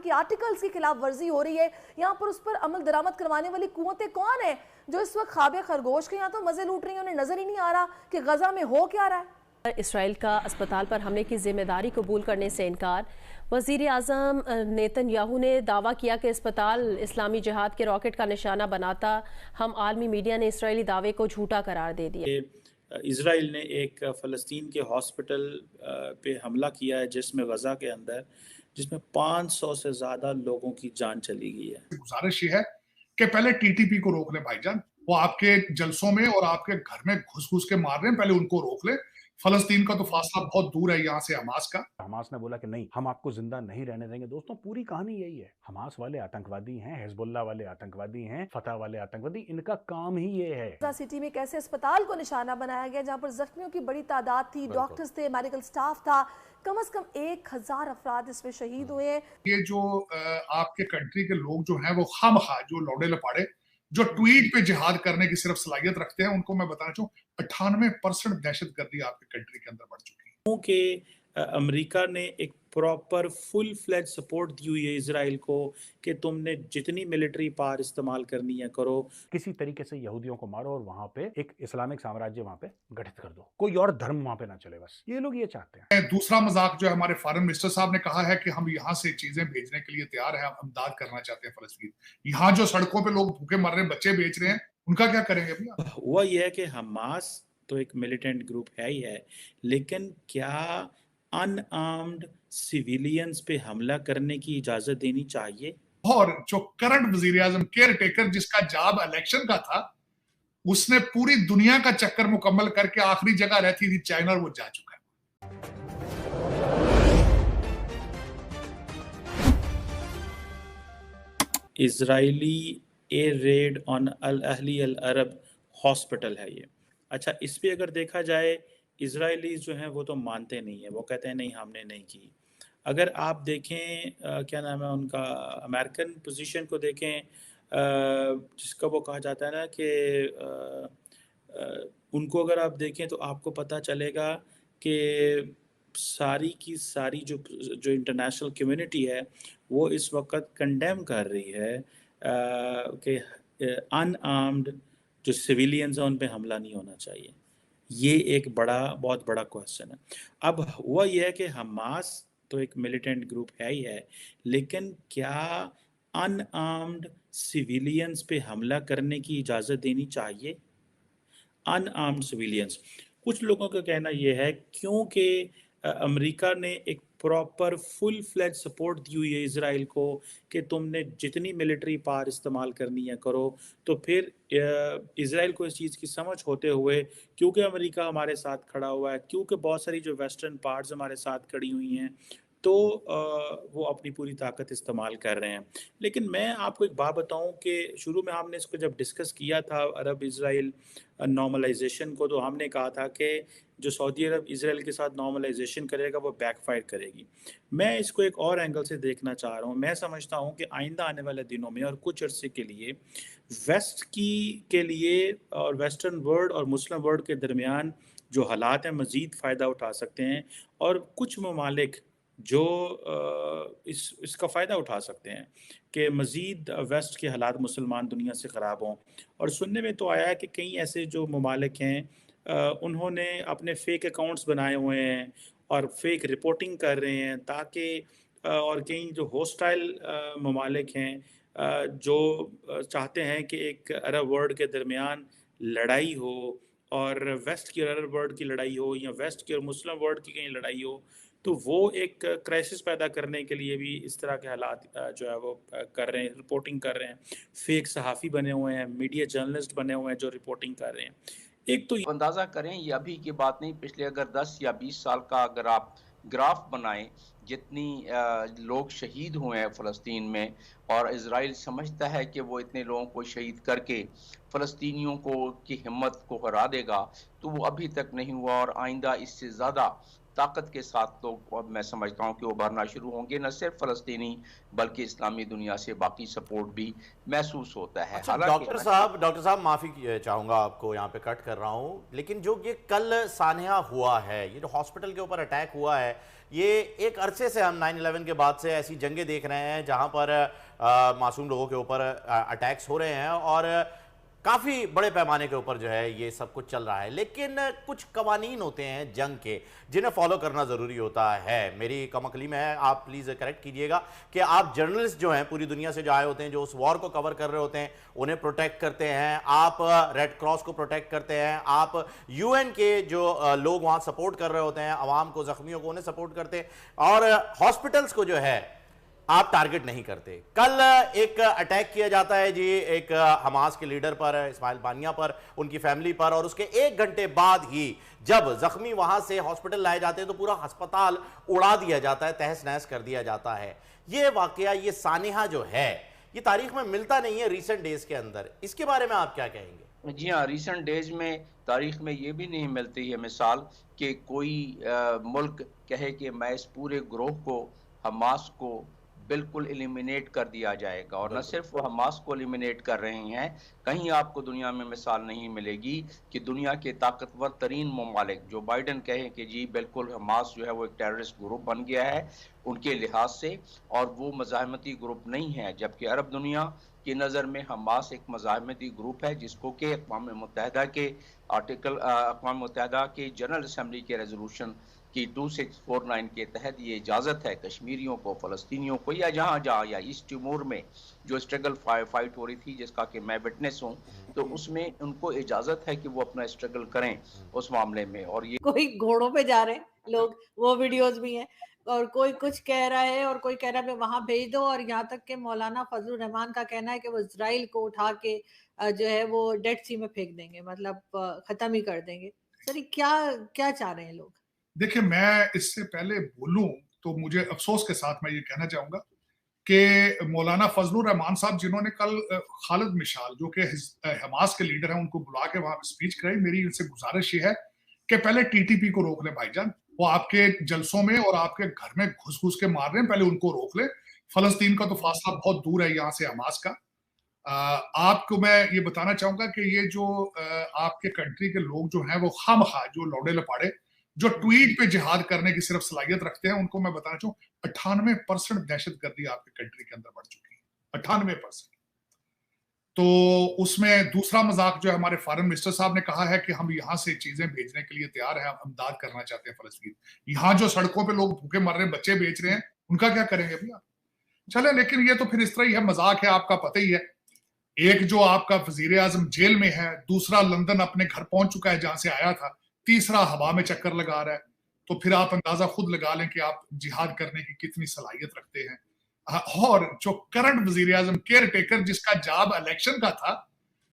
की आर्टिकल्स की खिलाफ वर्जी हो रही है, यहाँ पर उस पर अमल दरामद करवाने वाली कुव्वतें कौन है जो इस वक्त ख्वाब खरगोश के यहाँ तो मजे लूट रही हैं? उन्हें नजर ही नहीं आ रहा कि गजा में हो क्या रहा है। इसराइल का अस्पताल पर हमले की जिम्मेदारी कबूल करने से इनकार। वज़ीर आज़म नेतन्याहू ने दावा किया कि अस्पताल इस्लामी जिहाद के रॉकेट का निशाना बनाता। हम आलमी मीडिया ने इसराइली दावे को झूठा करार दे दिया। इसराइल ने एक फ़लस्तीन के हॉस्पिटल पे हमला किया है जिसमें गज़ा के अंदर, जिसमें 500 से ज़्यादा लोगों की जान चली गई है। गुजारिश ये है कि पहले टीटीपी को रोक ले भाईजान, वो आपके जलसों में और आपके घर में घुस घुस के मार रहे हैं, पहले उनको रोक ले। फलस्तीन का तो फासला बहुत दूर है यहाँ से हमास का। हमास ने बोला कि नहीं, हम आपको जिंदा नहीं रहने देंगे। दोस्तों, पूरी कहानी यही है। हमास वाले आतंकवादी हैं, हिजबुल्लाह वाले आतंकवादी हैं, फतह वाले आतंकवादी, इनका काम ही ये है। गजा सिटी में कैसे अस्पताल को निशाना बनाया गया जहाँ पर जख्मियों की बड़ी तादाद थी, डॉक्टर्स थे, मेडिकल स्टाफ था, कम से कम 1000 अफराद इसमें शहीद हुए हैं। ये जो आपके कंट्री के लोग जो हैं वो खामखा जो लौड़े लपाड़े जो ट्वीट पे जिहाद करने की सिर्फ सलाहियत रखते हैं, उनको मैं बताना चाहूँ 98% दहशतगर्दी आपके कंट्री के अंदर बढ़ चुकी है। क्योंकि अमेरिका ने एक प्रॉपर फुल फ्लेज सपोर्ट दी हुई है इसराइल को कि तुमने जितनी मिलिट्री पावर इस्तेमाल करनी है करो, किसी तरीके से यहूदियों को मारो और वहां पे एक इस्लामिक साम्राज्य वहां पे गठित कर दो, कोई और धर्म वहां पे ना चले। बस ये लोग ये चाहते हैं। दूसरा मजाक जो है, हमारे फॉरेन मिनिस्टर साहब ने कहा है कि हम यहाँ से चीजें भेजने के लिए तैयार हैं, हम इमदाद करना चाहते हैं फलस्तीन। यहाँ जो सड़कों पे लोग भूखे मर रहे हैं, बच्चे बेच रहे हैं, उनका क्या करेंगे भैया? वो ये है कि हमास तो एक मिलिटेंट ग्रुप है ही है, लेकिन क्या अनआर्म्ड सिविलियंस पे हमला करने की इजाजत देनी चाहिए? और जो करंट वजीर आजम केयर टेकर जिसका जॉब इलेक्शन का था, उसने पूरी दुनिया का चक्कर मुकम्मल करके आखिरी जगह रहती थी चाइना, और वो जा चुका है। Israeli air raid on Al Ahli Al Arab Hospital है ये। अच्छा, इस पे अगर देखा जाए, इजरायलीज जो हैं वो तो मानते नहीं है, वो कहते हैं नहीं हमने नहीं की। अगर आप देखें क्या नाम है उनका, अमेरिकन पोजीशन को देखें, जिसका वो कहा जाता है ना कि उनको अगर आप देखें तो आपको पता चलेगा कि सारी की सारी जो इंटरनेशनल कम्युनिटी है वो इस वक्त कंडेम कर रही है कि अनआर्म्ड जो सिविलियंस हैं उन पे हमला नहीं होना चाहिए। ये एक बहुत बड़ा क्वेश्चन है। अब हुआ यह है कि हमास तो एक मिलिटेंट ग्रुप है ही है, लेकिन क्या अनआर्म्ड सिविलियंस पे हमला करने की इजाज़त देनी चाहिए? अनआर्म्ड सिविलियंस, कुछ लोगों का कहना यह है क्योंकि अमेरिका ने एक प्रॉपर फुल फ्लेज सपोर्ट दी हुई है इसराइल को कि तुमने जितनी मिलिट्री पावर इस्तेमाल करनी है करो, तो फिर इसराइल को इस चीज़ की समझ होते हुए, क्योंकि अमेरिका हमारे साथ खड़ा हुआ है, क्योंकि बहुत सारी जो वेस्टर्न पार्ट्स हमारे साथ खड़ी हुई हैं, तो वो अपनी पूरी ताकत इस्तेमाल कर रहे हैं। लेकिन मैं आपको एक बात बताऊं कि शुरू में हमने इसको जब डिस्कस किया था अरब इसराइल नॉर्मलाइजेशन को, तो हमने कहा था कि जो सऊदी अरब इसराइल के साथ नॉर्मलाइजेशन करेगा वो बैकफायर करेगी। मैं इसको एक और एंगल से देखना चाह रहा हूँ। मैं समझता हूँ कि आइंदा आने वाले दिनों में और कुछ अरसे के लिए वेस्ट के लिए और वेस्टर्न वर्ल्ड और मुस्लिम वर्ल्ड के दरमियान जो हालात हैं मज़ीद फ़ायदा उठा सकते हैं, और कुछ ममालिक जो इसका फ़ायदा उठा सकते हैं कि मज़ीद वेस्ट के हालात मुसलमान दुनिया से ख़राब हों। और सुनने में तो आया है कि कई ऐसे जो ममालिक हैं उन्होंने अपने फ़ेक अकाउंट्स बनाए हुए हैं और फेक रिपोर्टिंग कर रहे हैं ताकि और कई जो होस्टाइल ममालिक हैं जो चाहते हैं कि एक अरब वर्ल्ड के दरमियान लड़ाई हो, और वेस्ट की और अरब वर्ल्ड की लड़ाई हो, या वेस्ट की और मुस्लिम वर्ल्ड की कहीं लड़ाई हो, तो वो एक क्राइसिस पैदा करने के लिए भी इस तरह के हालात जो है वो कर रहे हैं, रिपोर्टिंग कर रहे हैं। फेक सहाफ़ी बने हुए हैं, मीडिया जर्नलिस्ट बने हुए हैं जो रिपोर्टिंग कर रहे हैं। एक तो अंदाज़ा करें, ये अभी की बात नहीं, पिछले अगर 10 या 20 साल का अगर आप ग्राफ बनाएं, जितनी लोग शहीद हुए हैं फ़लस्तीन में, और इजराइल समझता है कि वो इतने लोगों को शहीद करके फ़लस्तीनियों को की हिम्मत को हरा देगा, तो वो अभी तक नहीं हुआ, और आइंदा इससे ज़्यादा ताकत के साथ लोग, और मैं समझता हूँ कि उभरना शुरू होंगे, न सिर्फ फ़लस्तीनी बल्कि इस्लामी दुनिया से बाकी सपोर्ट भी महसूस होता है। अच्छा हालांकि डॉक्टर साहब माफ़ी चाहूँगा, आपको यहाँ पे कट कर रहा हूँ, लेकिन जो ये कल सानिया हुआ है, ये जो हॉस्पिटल के ऊपर अटैक हुआ है, ये एक अरसे से हम 9/11 के बाद से ऐसी जंगें देख रहे हैं जहाँ पर मासूम लोगों के ऊपर अटैक्स हो रहे हैं और काफ़ी बड़े पैमाने के ऊपर जो है ये सब कुछ चल रहा है, लेकिन कुछ कवानीन होते हैं जंग के जिन्हें फॉलो करना ज़रूरी होता है। मेरी कमअक्ली में है, आप प्लीज़ करेक्ट कीजिएगा, कि आप जर्नलिस्ट जो हैं पूरी दुनिया से जो आए होते हैं, जो उस वॉर को कवर कर रहे होते हैं, उन्हें प्रोटेक्ट करते हैं, आप रेड क्रॉस को प्रोटेक्ट करते हैं, आप यूएन के जो लोग वहाँ सपोर्ट कर रहे होते हैं, आवाम को, ज़ख्मियों को, उन्हें सपोर्ट करते हैं, और हॉस्पिटल्स को जो है आप टारगेट नहीं करते। कल एक अटैक किया जाता है जी एक हमास के लीडर पर, इस्माइल बानिया पर, उनकी फैमिली पर, और उसके 1 घंटे बाद ही जब जख्मी वहां से हॉस्पिटल लाए जाते हैं तो पूरा अस्पताल उड़ा दिया जाता है, तहस नहस कर दिया जाता है। ये वाकया, ये सानिहा जो है, ये तारीख में मिलता नहीं है रिसेंट डेज के अंदर, इसके बारे में आप क्या कहेंगे? जी हाँ, रिसेंट डेज में तारीख में ये भी नहीं मिलती है मिसाल कि कोई मुल्क कहे कि मैं इस पूरे ग्रोह को, हमास को बिल्कुल एलिमिनेट कर दिया जाएगा। और न सिर्फ वो हमास को एलिमिनेट कर रहे हैं, कहीं आपको दुनिया में मिसाल नहीं मिलेगी कि दुनिया के ताकतवर तरीन ममालिक, जो बाइडन कहें कि जी बिल्कुल हमास जो है वो एक टेररिस्ट ग्रुप बन गया है उनके लिहाज से, और वो मज़ाहमती ग्रुप नहीं है, जबकि अरब दुनिया की नज़र में हमास एक मज़ाहमती ग्रुप है जिसको कि अक़वाम मुत्तहिदा के अक़वाम मुत्तहिदा के जनरल असम्बली के रेजोल्यूशन कि 2649 के तहत ये इजाज़त है कश्मीरियों को, फ़लस्तीनियों को, या जहाँ या ईस्ट तिमोर में जो स्ट्रगल फाइट हो रही थी जिसका कि मैं विटनेस हूँ, तो उसमें उनको इजाज़त है कि वो अपना स्ट्रगल करें उस मामले में। और ये कोई घोड़ों पे जा रहे हैं लोग, वो वीडियोस भी हैं, और कोई कुछ कह रहा है और कोई कह रहा है वहां भेज दो, और यहाँ तक के मौलाना फजलुर रहमान का कहना है कि वो इजराइल को उठा के जो है वो डेड सी में फेंक देंगे, मतलब खत्म ही कर देंगे। सर क्या क्या चाह रहे हैं लोग? देखिए, मैं इससे पहले बोलूं तो मुझे अफसोस के साथ मैं ये कहना चाहूंगा कि मौलाना फजलुर रहमान साहब जिन्होंने कल खालिद मिशाल जो कि हमास के लीडर हैं उनको बुला के वहां स्पीच कराई, मेरी इनसे गुजारिश ये है कि पहले टीटीपी को रोक ले भाईजान, वो आपके जलसों में और आपके घर में घुस घुस के मार रहे हैं, पहले उनको रोक ले। फलस्तीन का तो फासला बहुत दूर है यहाँ से हमास का। आपको मैं ये बताना चाहूंगा कि ये जो आपके कंट्री के लोग जो हैं वो खामखा जो लौड़े लपाड़े जो ट्वीट पे जिहाद करने की सिर्फ सलाहियत रखते हैं, उनको मैं बताना चाहूँ 98% दहशतगर्दी आपके कंट्री के अंदर बढ़ चुकी है, 98%। तो उसमें दूसरा मजाक जो है हमारे फॉरेन मिनिस्टर साहब ने कहा है कि हम यहाँ से चीजें भेजने के लिए तैयार हैं, हम इमदाद करना चाहते हैं फलस्तीन। यहाँ जो सड़कों पे लोग भूखे मर रहे हैं, बच्चे बेच रहे हैं, उनका क्या करेंगे भैया? चले, लेकिन ये तो फिर इस तरह ही है, मजाक है, आपका पता ही है। एक जो आपका वजीर आजम जेल में है, दूसरा लंदन अपने घर पहुंच चुका है जहां से आया था, तीसरा हवा में चक्कर लगा रहा है, तो फिर आप अंदाजा खुद लगा लें कि आप जिहाद करने की कितनी सलाहियत रखते हैं। और जो करंट वजीर आजम केयर टेकर जिसका जॉब इलेक्शन का था,